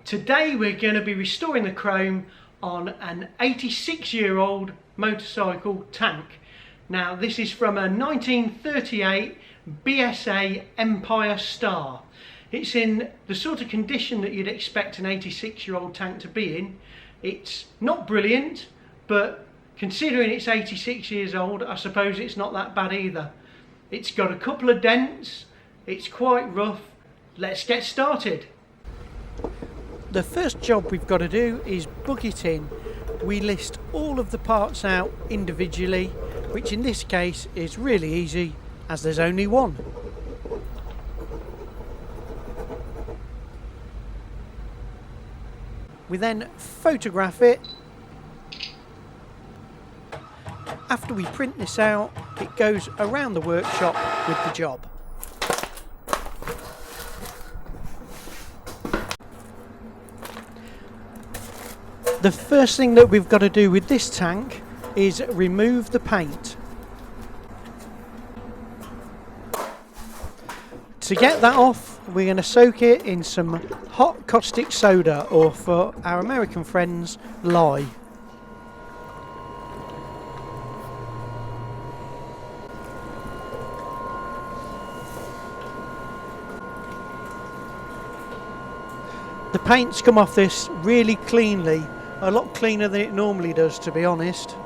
Today we're going to be restoring the chrome on an 86-year-old motorcycle tank. Now this is from a 1938 BSA Empire Star. It's in the sort of condition that you'd expect an 86-year-old tank to be in. It's not brilliant, but considering it's 86 years old, I suppose it's not that bad either. It's got a couple of dents, it's quite rough. Let's get started. The first job we've got to do is book it in. We list all of the parts out individually, which in this case is really easy as there's only one. We then photograph it. After we print this out, it goes around the workshop with the job. The first thing that we've got to do with this tank is remove the paint. To get that off, we're going to soak it in some hot caustic soda, or for our American friends, lye. The paint's come off this really cleanly. A lot cleaner than it normally does, to be honest.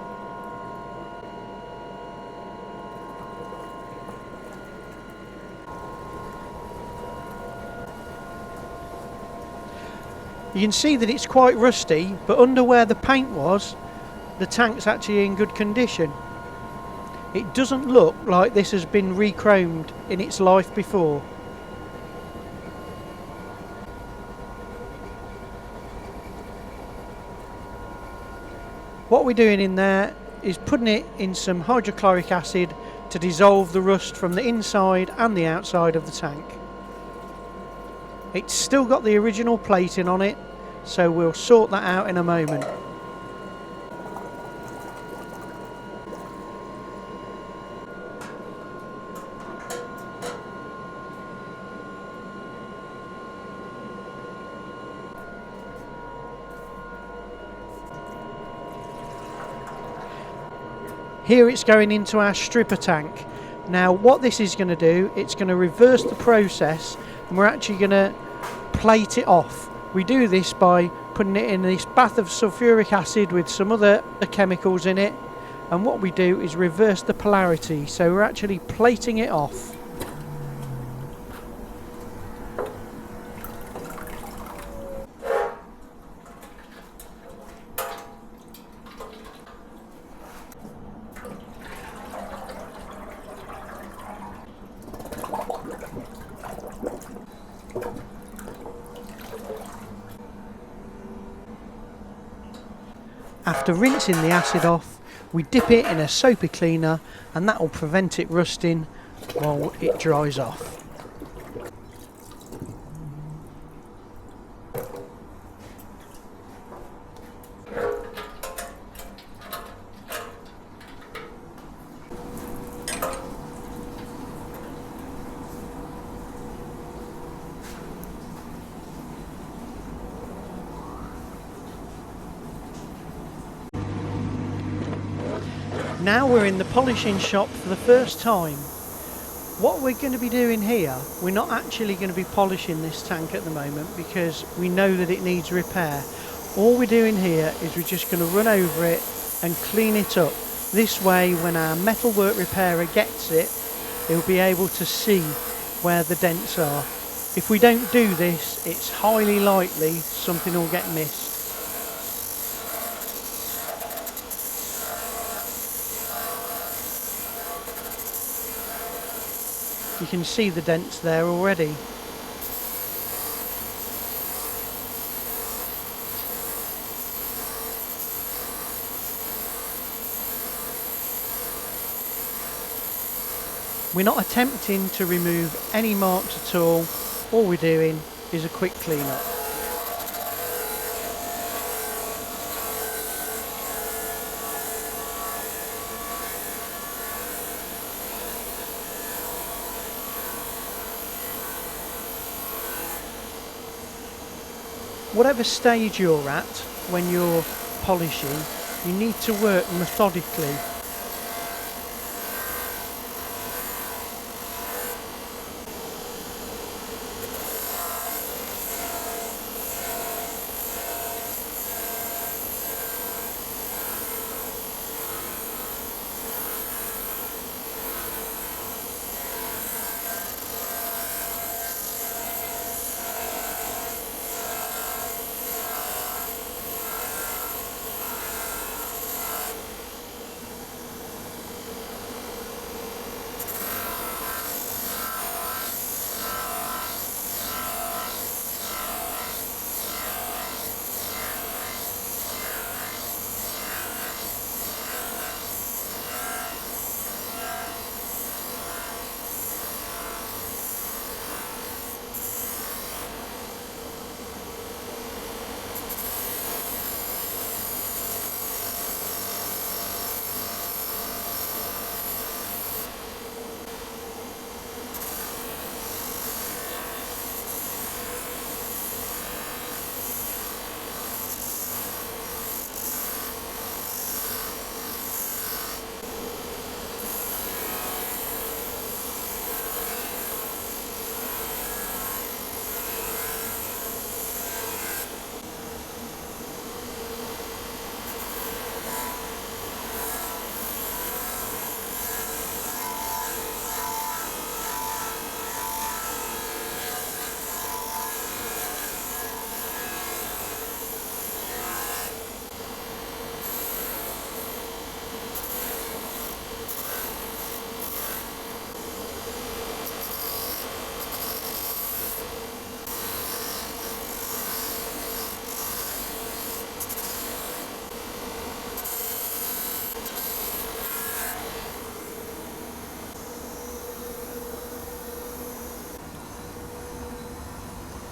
You can see that it's quite rusty, but under where the paint was, the tank's actually in good condition. It doesn't look like this has been re-chromed in its life before. What we're doing in there is putting it in some hydrochloric acid to dissolve the rust from the inside and the outside of the tank. It's still got the original plating on it, so we'll sort that out in a moment. Here it's going into our stripper tank. Now what this is going to do, it's going to reverse the process, and we're actually going to plate it off. We do this by putting it in this bath of sulfuric acid with some other chemicals in it, and what we do is reverse the polarity, so we're actually plating it off. After rinsing the acid off, we dip it in a soapy cleaner, and that will prevent it rusting while it dries off. Now we're in the polishing shop for the first time. What we're going to be doing here, we're not actually going to be polishing this tank at the moment because we know that it needs repair. All we're doing here is we're just going to run over it and clean it up. This way, when our metalwork repairer gets it, he'll be able to see where the dents are. If we don't do this, it's highly likely something will get missed. You can see the dents there already. We're not attempting to remove any marks at all we're doing is a quick clean up. whatever stage you're at when you're polishing, you need to work methodically.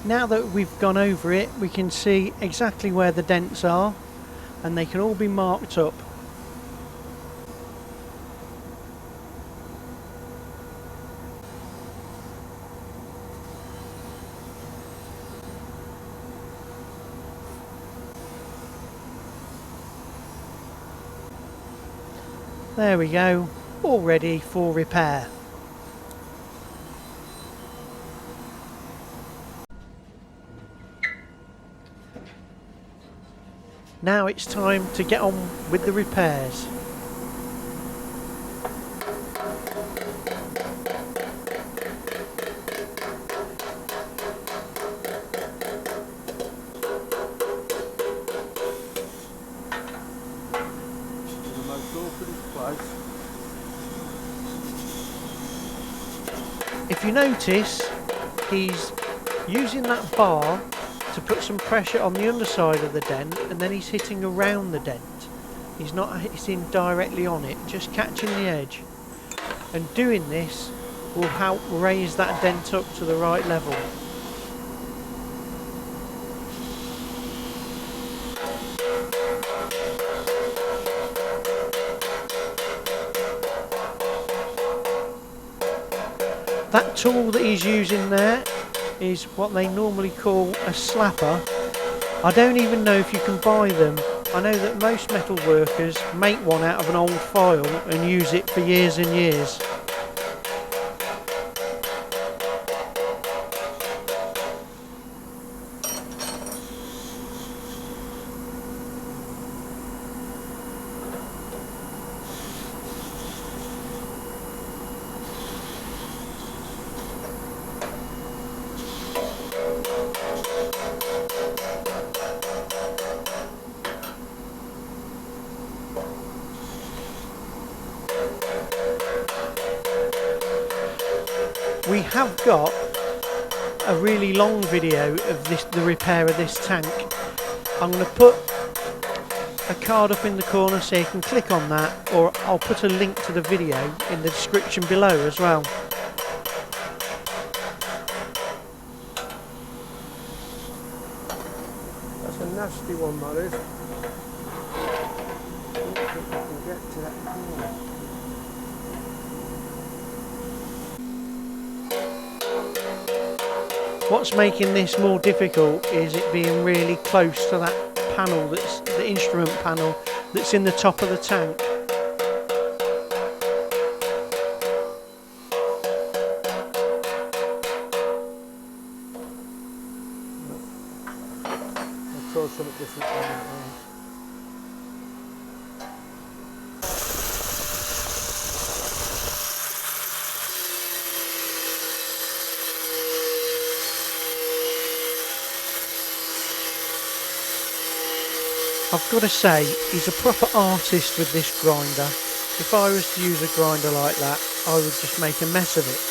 Now that we've gone over it, we can see exactly where the dents are, and they can all be marked up. There we go, all ready for repair. Now it's time to get on with the repairs. If you notice, he's using that bar to put some pressure on the underside of the dent, and then he's hitting around the dent. He's not hitting directly on it, just catching the edge. And doing this will help raise that dent up to the right level. That tool that he's using there is what they normally call a slapper. I don't even know if you can buy them. I know that most metal workers make one out of an old file and use it for years and years. We have got a really long video of the repair of this tank. I'm going to put a card up in the corner so you can click on that, or I'll put a link to the video in the description below as well. That's a nasty one, that is. I don't think I can get to that corner. What's making this more difficult is it being really close to that panel, that's the instrument panel that's in the top of the tank. I'll try something different. I've got to say, he's a proper artist with this grinder. If I was to use a grinder like that, I would just make a mess of it.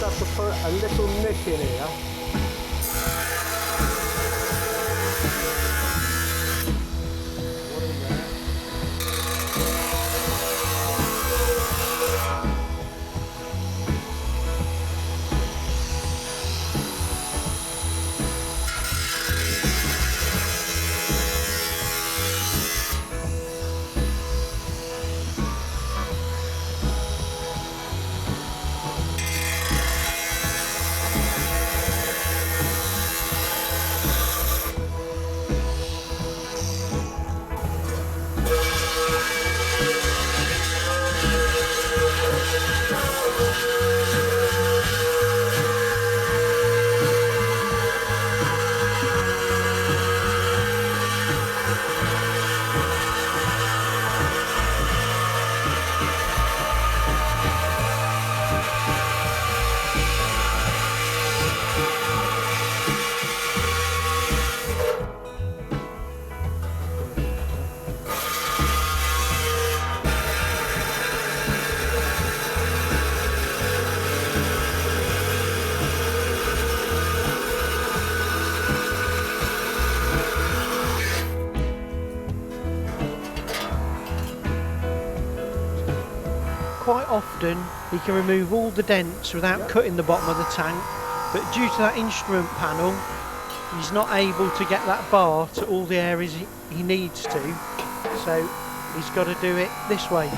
Have to put a little nick in here. Quite often he can remove all the dents without cutting the bottom of the tank, but due to that instrument panel he's not able to get that bar to all the areas he needs to, so he's got to do it this way.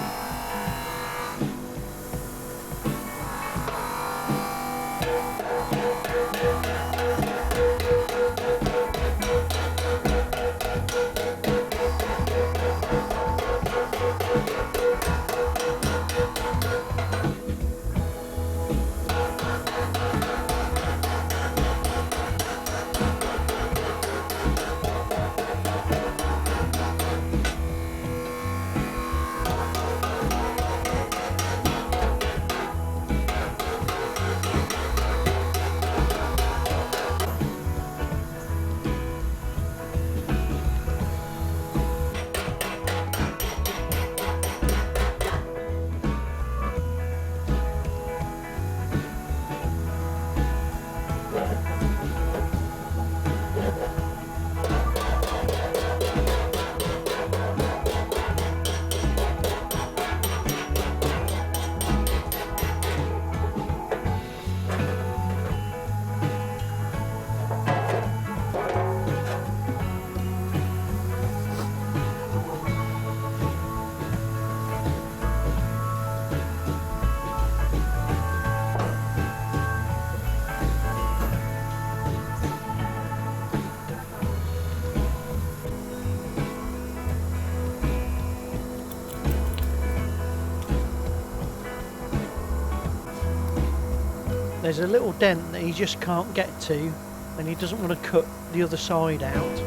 There's a little dent that he just can't get to, and he doesn't want to cut the other side out,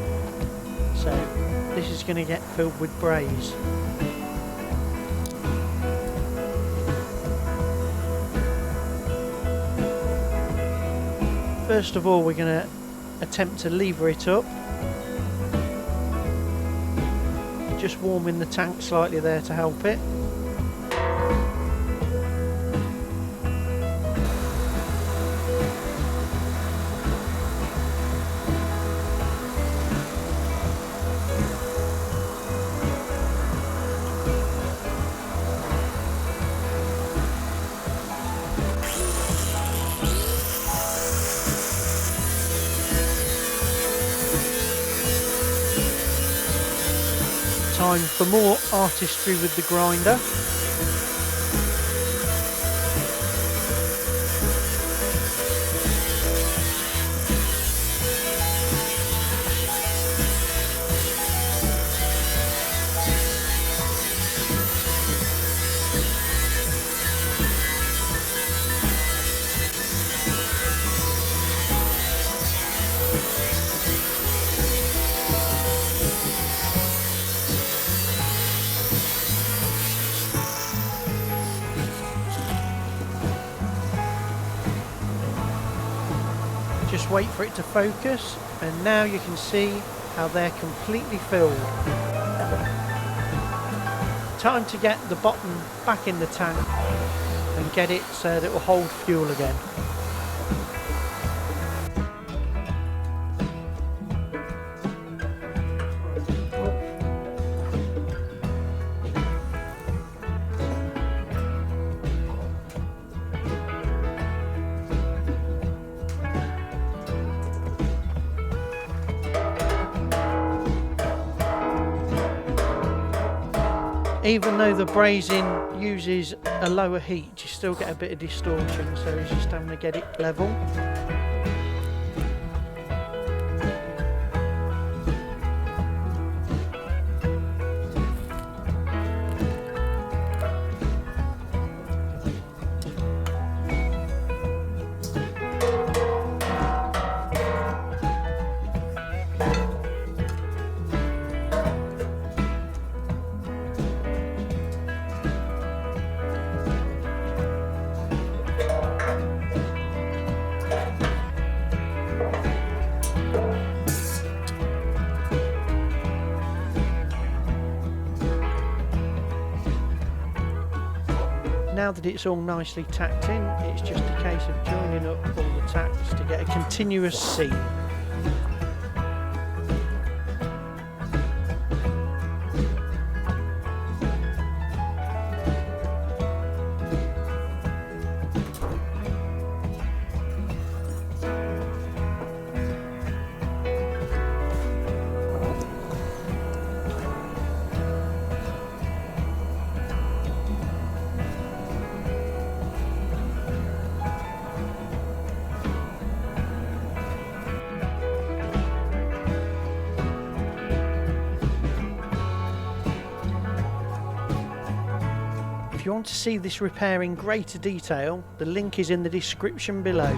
so this is going to get filled with braze. First of all, we're going to attempt to lever it up. Just warming the tank slightly there to help it. Time for more artistry with the grinder. Just wait for it to focus, and now you can see how they're completely filled. Time to get the bottom back in the tank and get it so that it will hold fuel again. Even though the brazing uses a lower heat, you still get a bit of distortion, so it's just having to get it level. Now that it's all nicely tacked in, it's just a case of joining up all the tacks to get a continuous seam. If you want to see this repair in greater detail, the link is in the description below.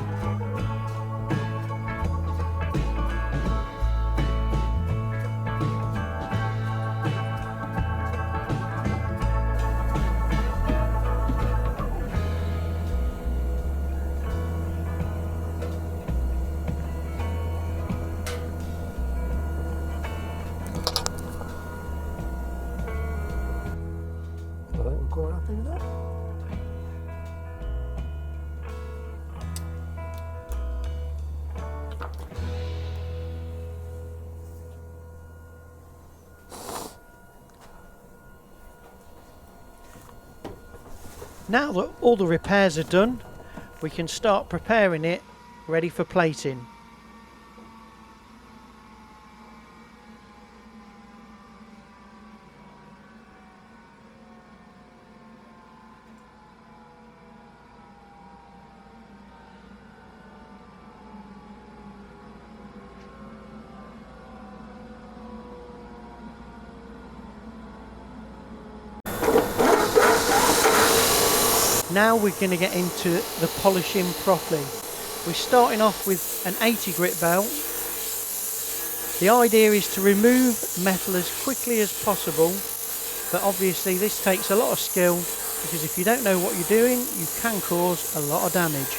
Quite happy with that. Now that all the repairs are done, we can start preparing it ready for plating. Now we're going to get into the polishing properly. We're starting off with an 80 grit belt. The idea is to remove metal as quickly as possible, but obviously this takes a lot of skill, because if you don't know what you're doing, you can cause a lot of damage.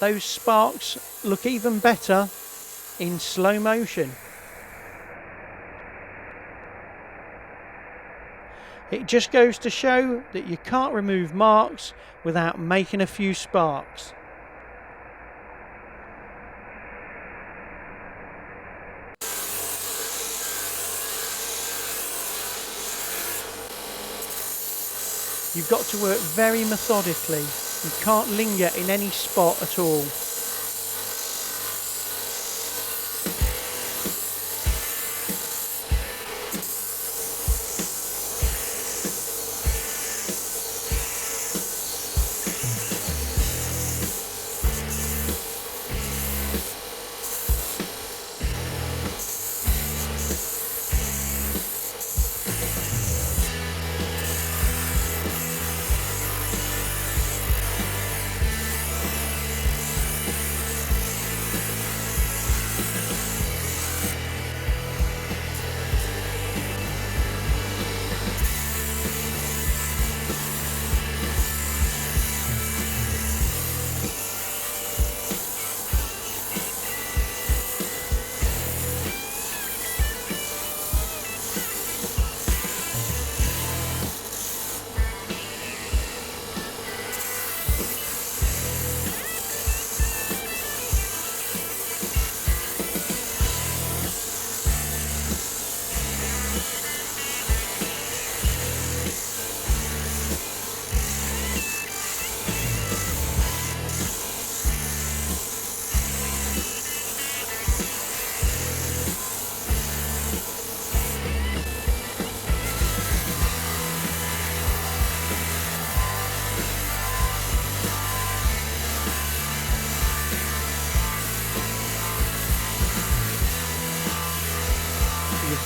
those sparks look even better in slow motion. It just goes to show that you can't remove marks without making a few sparks. You've got to work very methodically. You can't linger in any spot at all.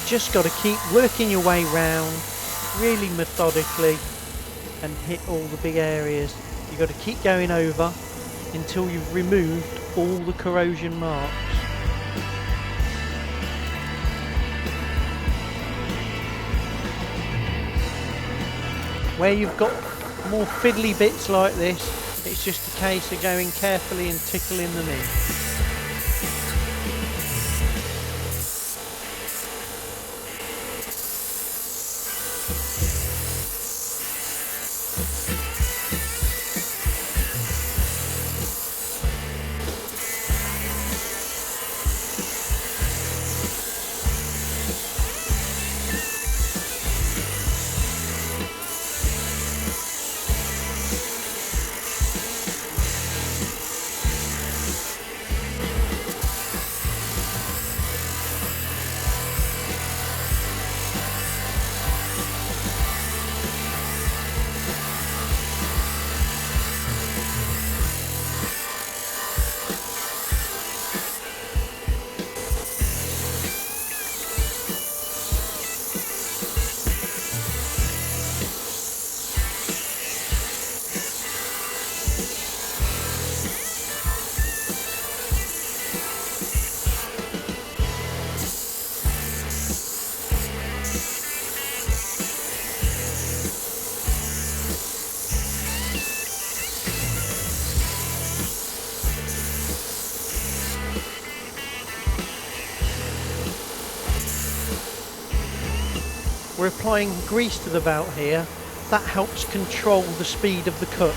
Just got to keep working your way round really methodically and hit all the big areas. You've got to keep going over until you've removed all the corrosion marks. Where you've got more fiddly bits like this, it's just a case of going carefully and tickling them in. We're applying grease to the belt here. That helps control the speed of the cut.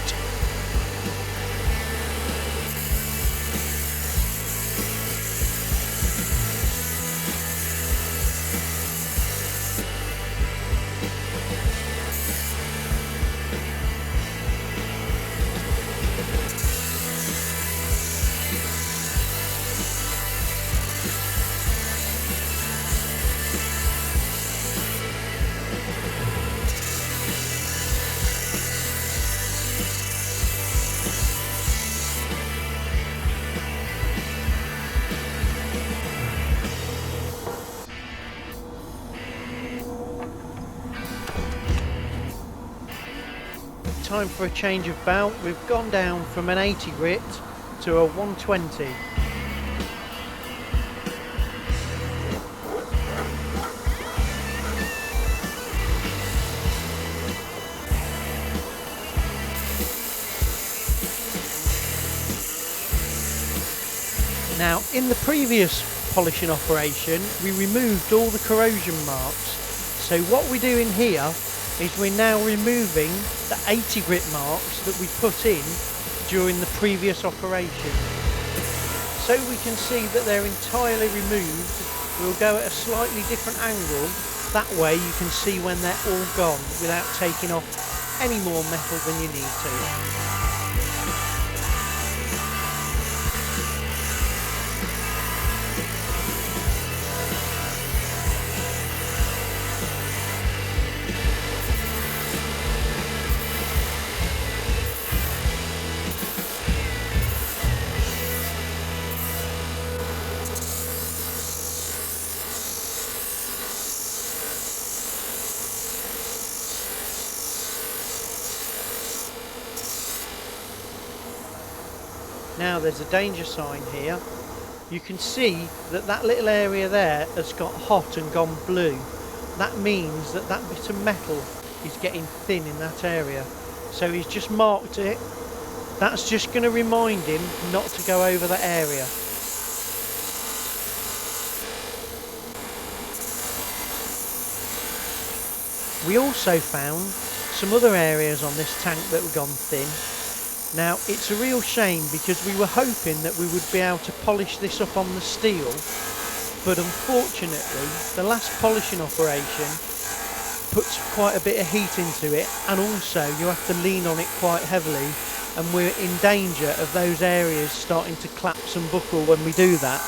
Time for a change of belt. We've gone down from an 80 grit to a 120. Now, in the previous polishing operation, we removed all the corrosion marks. So what we're doing here is we're now removing the 80 grit marks that we put in during the previous operation. So we can see that they're entirely removed. We'll go at a slightly different angle. That way you can see when they're all gone without taking off any more metal than you need to. Now there's a danger sign here. You can see that that little area there has got hot and gone blue. That means that that bit of metal is getting thin in that area. So he's just marked it. That's just going to remind him not to go over that area. We also found some other areas on this tank that were gone thin. Now it's a real shame because we were hoping that we would be able to polish this up on the steel, but unfortunately the last polishing operation puts quite a bit of heat into it, and also you have to lean on it quite heavily, and we're in danger of those areas starting to collapse and buckle when we do that.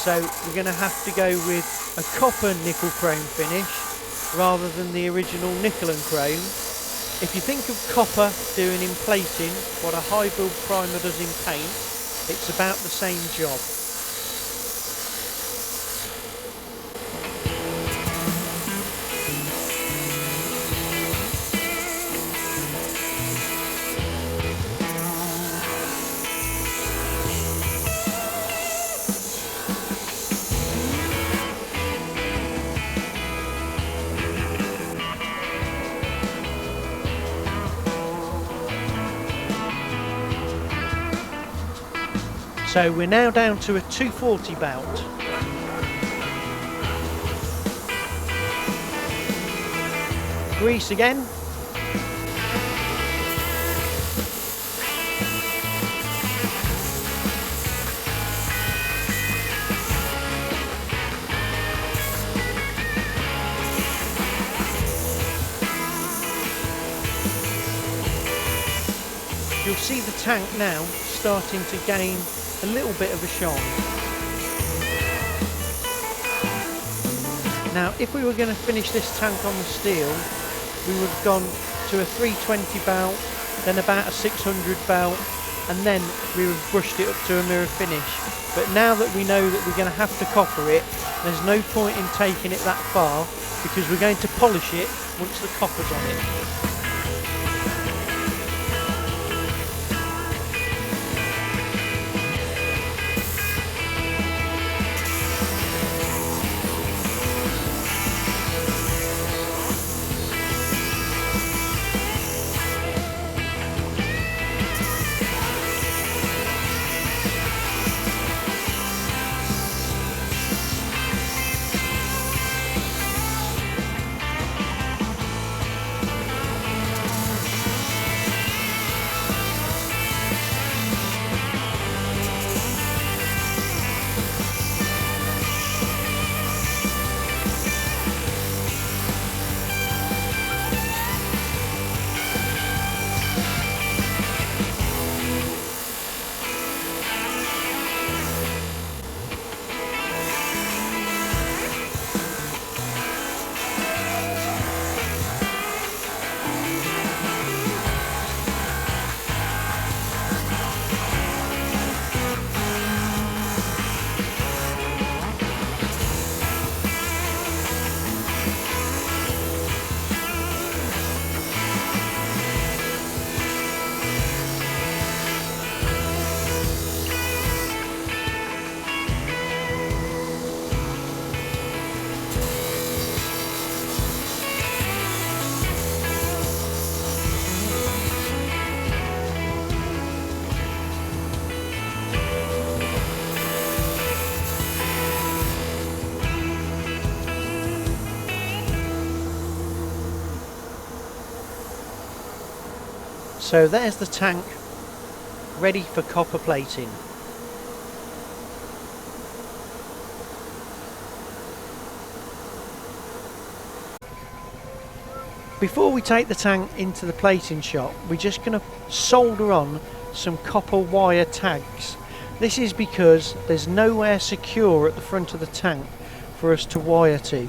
So we're going to have to go with a copper nickel chrome finish rather than the original nickel and chrome. If you think of copper doing in plating what a high build primer does in paint, it's about the same job. So we're now down to a 240 belt. Grease again. You'll see the tank now starting to gain a little bit of a shine. Now if we were going to finish this tank on the steel, we would have gone to a 320 belt, then about a 600 belt, and then we would have brushed it up to a mirror finish. But now that we know that we're going to have to copper it, there's no point in taking it that far, because we're going to polish it once the copper's on it. So there's the tank ready for copper plating. Before we take the tank into the plating shop, we're just going to solder on some copper wire tags. This is because there's nowhere secure at the front of the tank for us to wire to.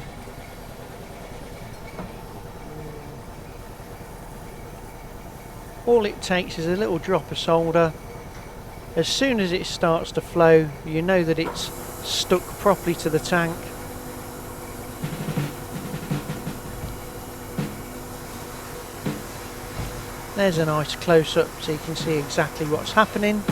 All it takes is a little drop of solder. As soon as it starts to flow, you know that it's stuck properly to the tank. There's a nice close-up so you can see exactly what's happening.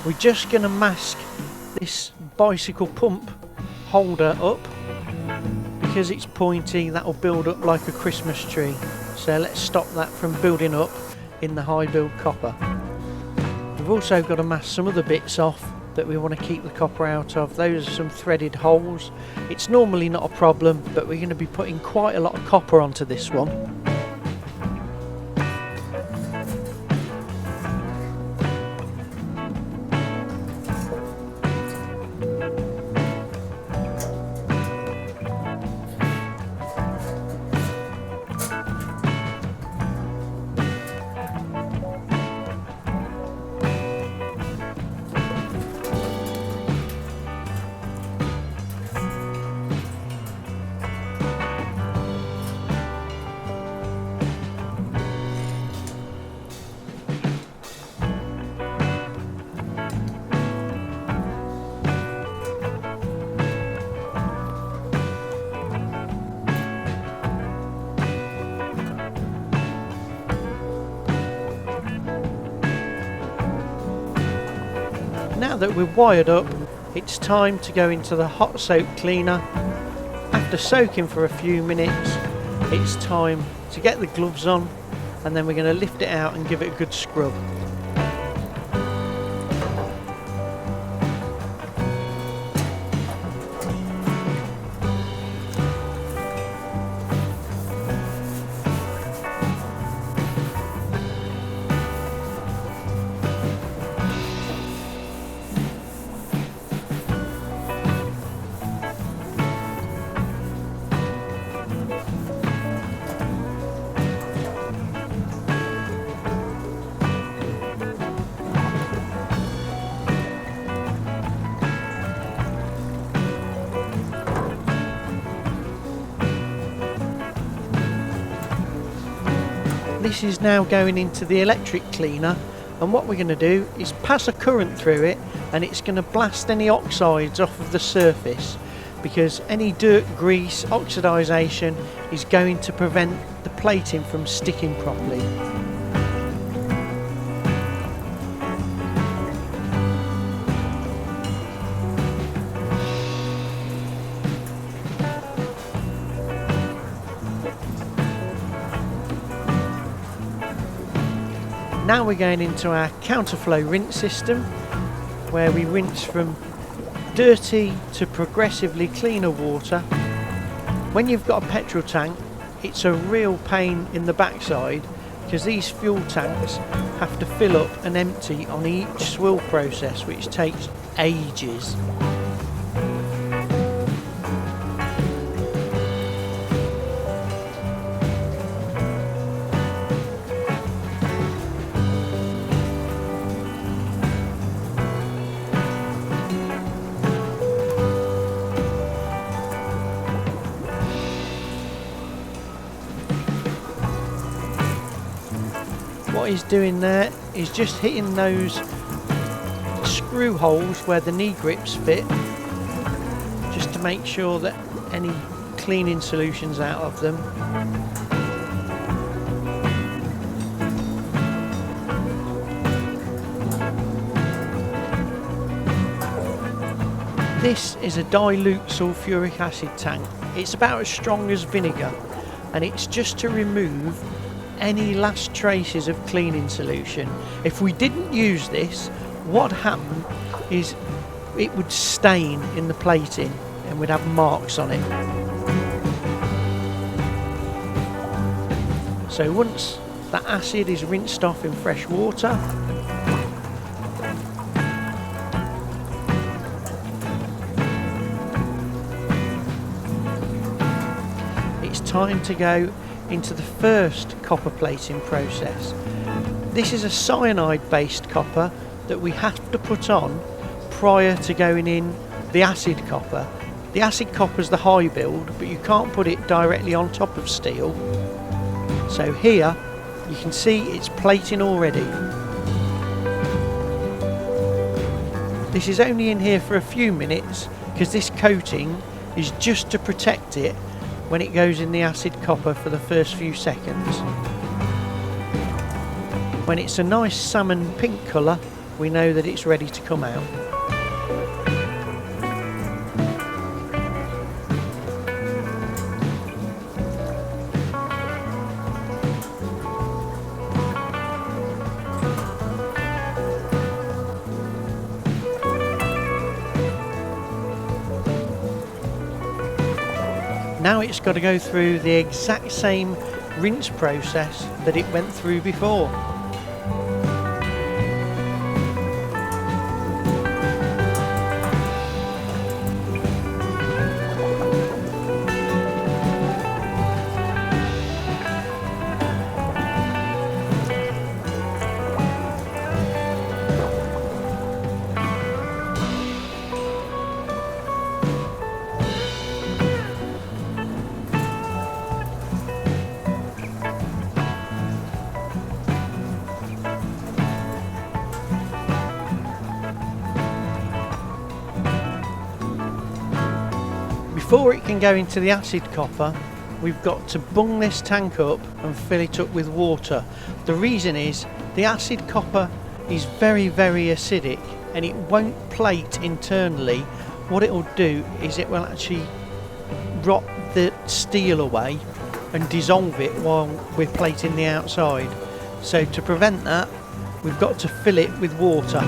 We're just going to mask this bicycle pump holder up because it's pointy. That will build up like a Christmas tree, so let's stop that from building up in the high build copper. We've also got to mask some other bits off that we want to keep the copper out of. Those are some threaded holes. It's normally not a problem, but we're going to be putting quite a lot of copper onto this one. Now that we're wired up, it's time to go into the hot soak cleaner. After soaking for a few minutes, it's time to get the gloves on, and then we're going to lift it out and give it a good scrub. This is now going into the electric cleaner, and what we're going to do is pass a current through it, and it's going to blast any oxides off of the surface, because any dirt, grease, oxidisation is going to prevent the plating from sticking properly. Now we're going into our counterflow rinse system, where we rinse from dirty to progressively cleaner water. When you've got a petrol tank, it's a real pain in the backside, because these fuel tanks have to fill up and empty on each swill process, which takes ages. What he's doing there is just hitting those screw holes where the knee grips fit, just to make sure that any cleaning solution's out of them. This is a dilute sulfuric acid tank. It's about as strong as vinegar, and it's just to remove any last traces of cleaning solution. If we didn't use this, what happened is it would stain in the plating, and would have marks on it. So once that acid is rinsed off in fresh water, it's time to go into the first copper plating process. This is a cyanide based copper that we have to put on prior to going in the acid copper. The acid copper is the high build, but you can't put it directly on top of steel. So here you can see it's plating already. This is only in here for a few minutes because this coating is just to protect it when it goes in the acid copper for the first few seconds. When it's a nice salmon pink colour, we know that it's ready to come out. Now it's got to go through the exact same rinse process that it went through before. Before it can go into the acid copper, we've got to bung this tank up and fill it up with water. The reason is the acid copper is very, very acidic and it won't plate internally. What it will do is it will actually rot the steel away and dissolve it while we're plating the outside. So to prevent that, we've got to fill it with water.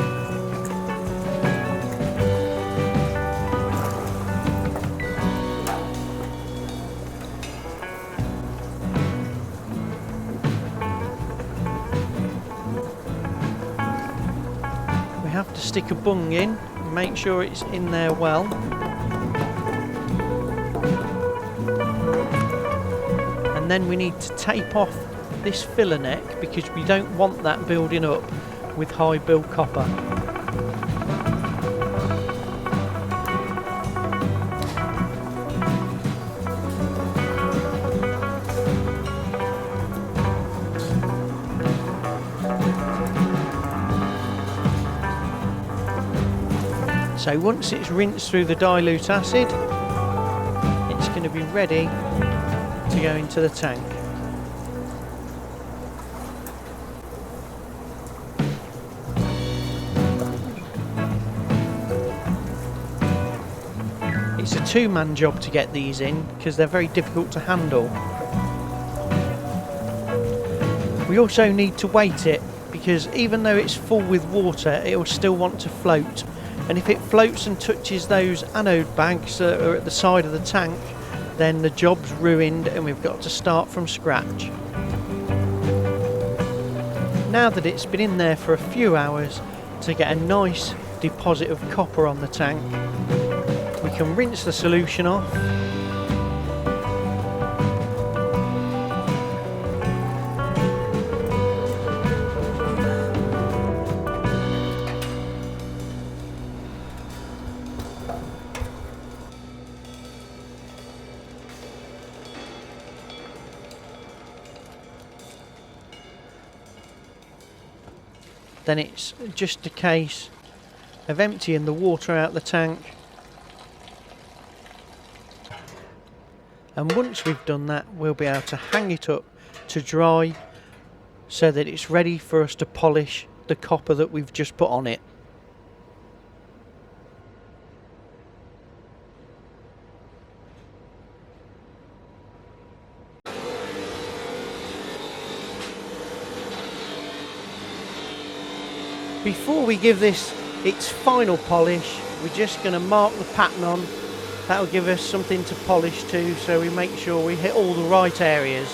Have to stick a bung in and make sure it's in there well. And then we need to tape off this filler neck because we don't want that building up with high build copper. So once it's rinsed through the dilute acid, it's going to be ready to go into the tank. It's a two-man job to get these in because they're very difficult to handle. We also need to weight it because even though it's full with water, it will still want to float. And if it floats and touches those anode bags that are at the side of the tank, then the job's ruined and we've got to start from scratch. Now that it's been in there for a few hours to get a nice deposit of copper on the tank, we can rinse the solution off. Then it's just a case of emptying the water out the tank, and once we've done that we'll be able to hang it up to dry so that it's ready for us to polish the copper that we've just put on it. Before we give this its final polish, we're just going to mark the pattern on That'll give us something to polish to, so we make sure we hit all the right areas.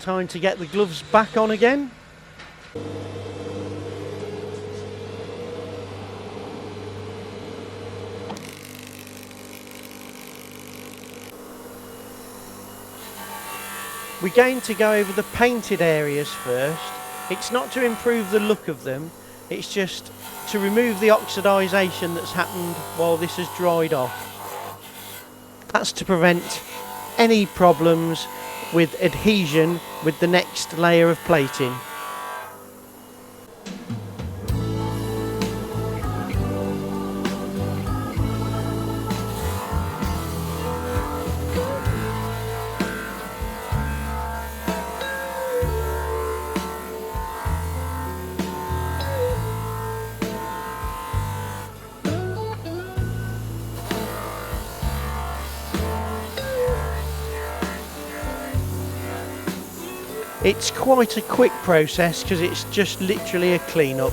Time to get the gloves back on again. We're going to go over the painted areas first. It's not to improve the look of them, it's just to remove the oxidisation that's happened while this has dried off. That's to prevent any problems with adhesion with the next layer of plating. It's quite a quick process because it's just literally a clean-up.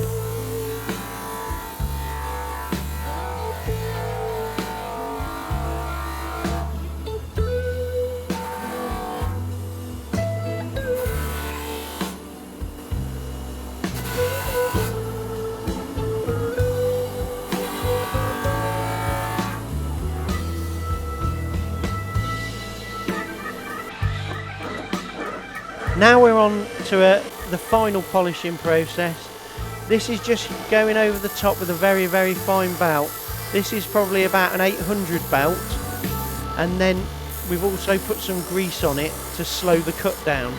Now we're on to the final polishing process. This is just going over the top with a very, very fine belt. This is probably about an 800 belt, and then we've also put some grease on it to slow the cut down.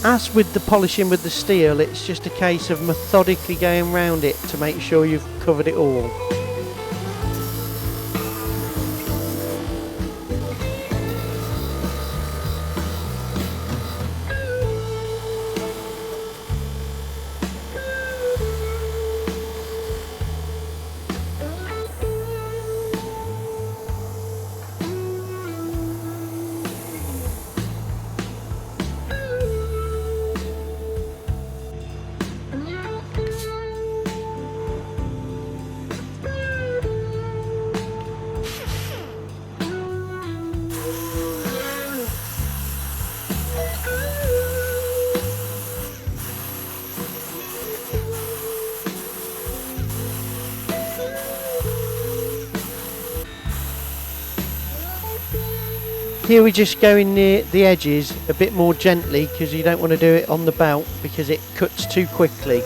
As with the polishing with the steel, it's just a case of methodically going round it to make sure you've covered it all. Here we're just going near the edges a bit more gently because you don't want to do it on the belt because it cuts too quickly.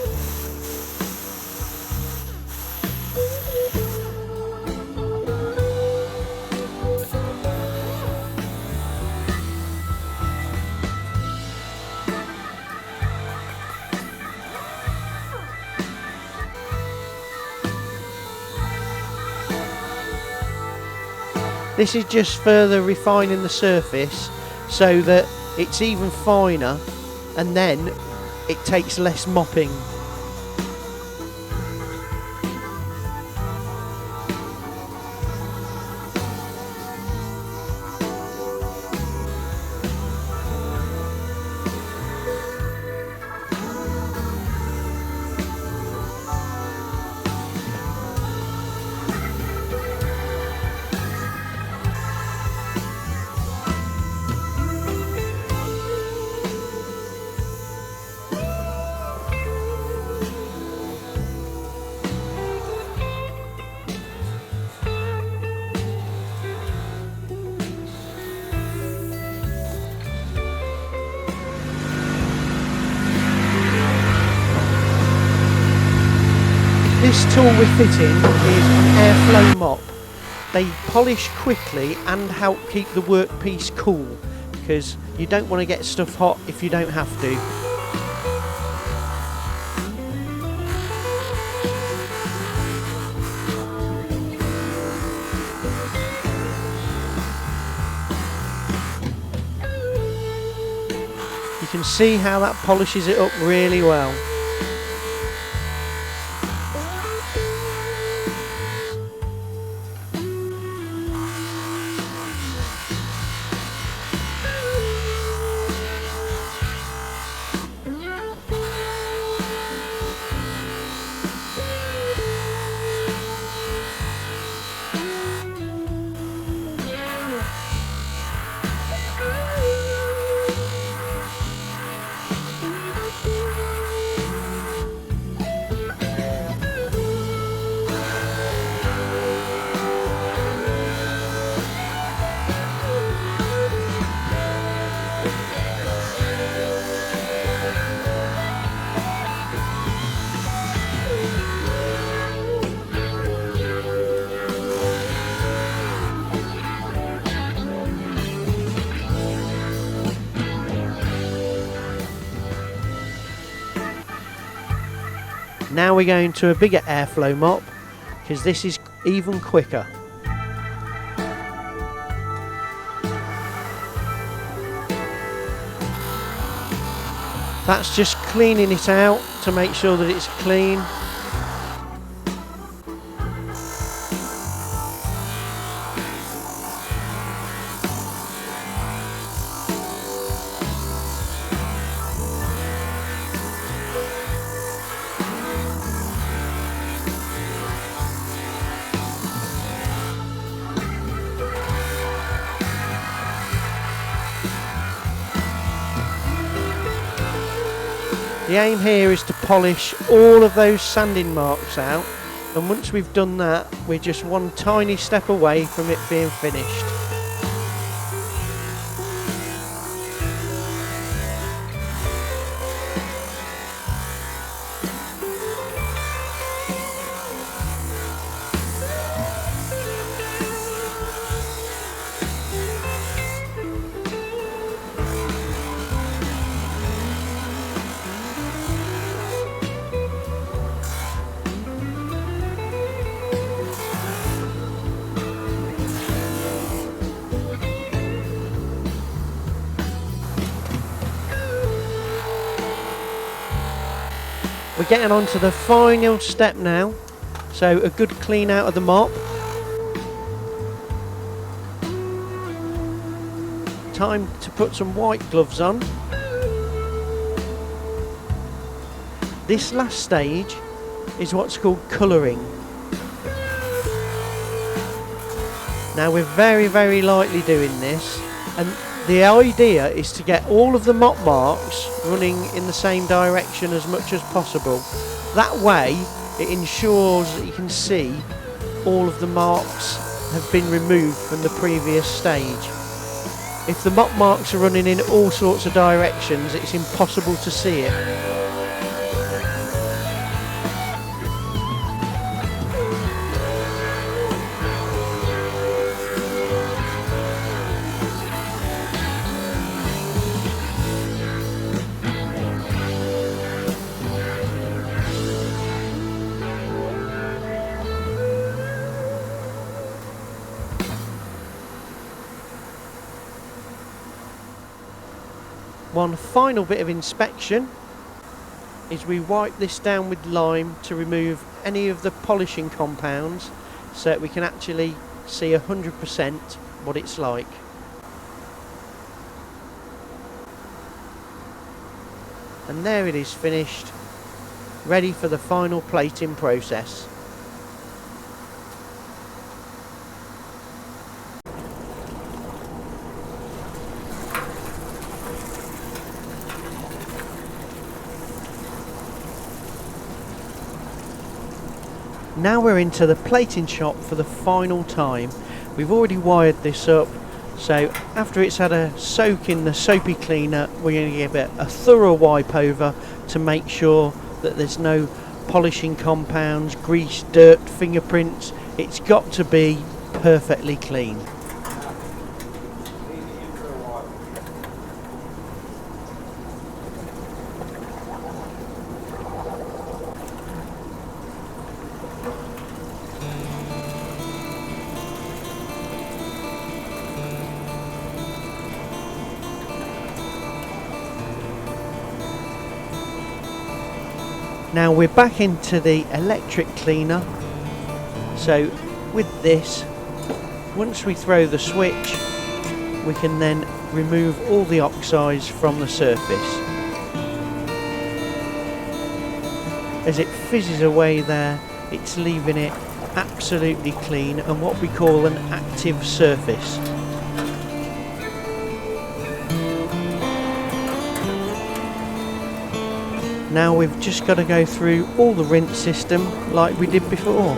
This is just further refining the surface so that it's even finer, and then it takes less mopping. This tool we're fitting is an airflow mop. They polish quickly and help keep the workpiece cool, because you don't want to get stuff hot if you don't have to. You can see how that polishes it up really well. Now we're going to a bigger airflow mop, because this is even quicker. That's just cleaning it out to make sure that it's clean. The aim here is to polish all of those sanding marks out, and once we've done that, we're just one tiny step away from it being finished. We're getting on to the final step now, so a good clean out of the mop. Time to put some white gloves on. This last stage is what's called colouring. Now we're very lightly doing this, and the idea is to get all of the mop marks running in the same direction as much as possible. That way it ensures that you can see all of the marks have been removed from the previous stage. If the mop marks are running in all sorts of directions, it's impossible to see it. One final bit of inspection is we wipe this down with lime to remove any of the polishing compounds, so that we can actually see 100% what it's like. And there it is, finished, ready for the final plating process. Now we're into the plating shop for the final time. We've already wired this up, so after it's had a soak in the soapy cleaner, we're going to give it a thorough wipe over to make sure that there's no polishing compounds, grease, dirt, fingerprints. It's got to be perfectly clean. Now we're back into the electric cleaner. So with this, once we throw the switch, we can then remove all the oxides from the surface. As it fizzes away there, it's leaving it absolutely clean and what we call an active surface. Now we've just got to go through all the rinse system like we did before.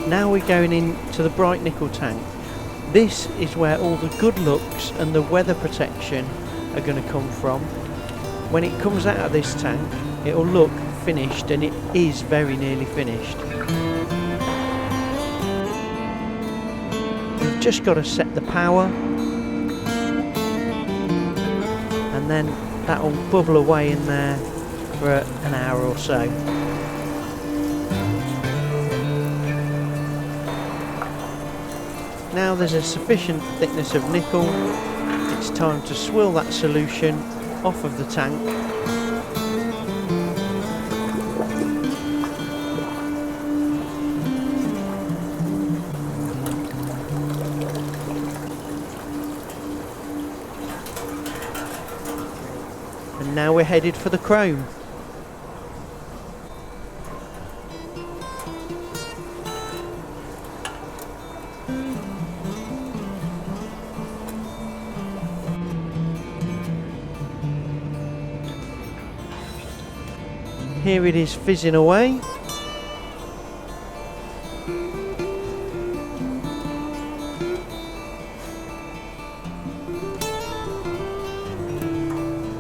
Now we're going into the bright nickel tank. This is where all the good looks and the weather protection are going to come from. When it comes out of this tank, it'll look finished, and it is very nearly finished. We've just got to set the power, and then that will bubble away in there for an hour or so. Now there's a sufficient thickness of nickel. It's time to swill that solution off of the tank. And now we're headed for the chrome. Here it is fizzing away.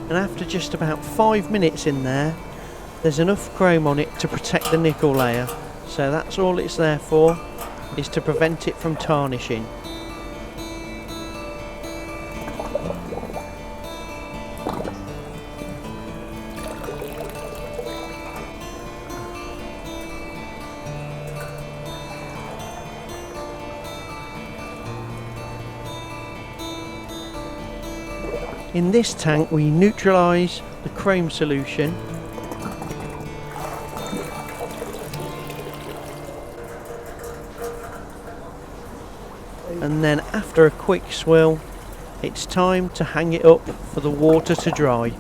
And after just about 5 minutes in there, there's enough chrome on it to protect the nickel layer. So that's all it's there for, is to prevent it from tarnishing. In this tank we neutralise the chrome solution and then after a quick swill it's time to hang it up for the water to dry.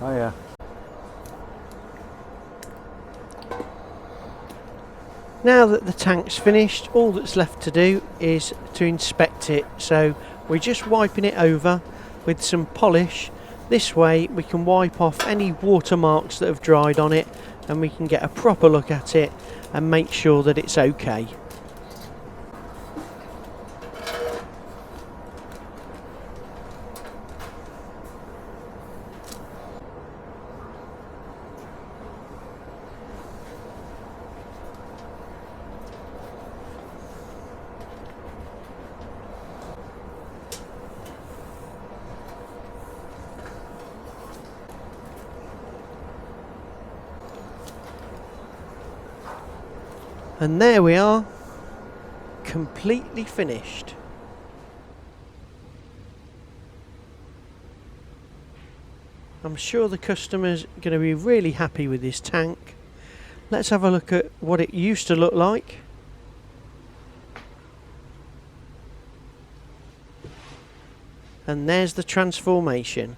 Oh yeah. Now that the tank's finished, all that's left to do is to inspect it. So we're just wiping it over with some polish. This way we can wipe off any watermarks that have dried on it and we can get a proper look at it and make sure that it's okay. And there we are, completely finished. I'm sure the customer's going to be really happy with this tank. Let's have a look at what it used to look like. And there's the transformation.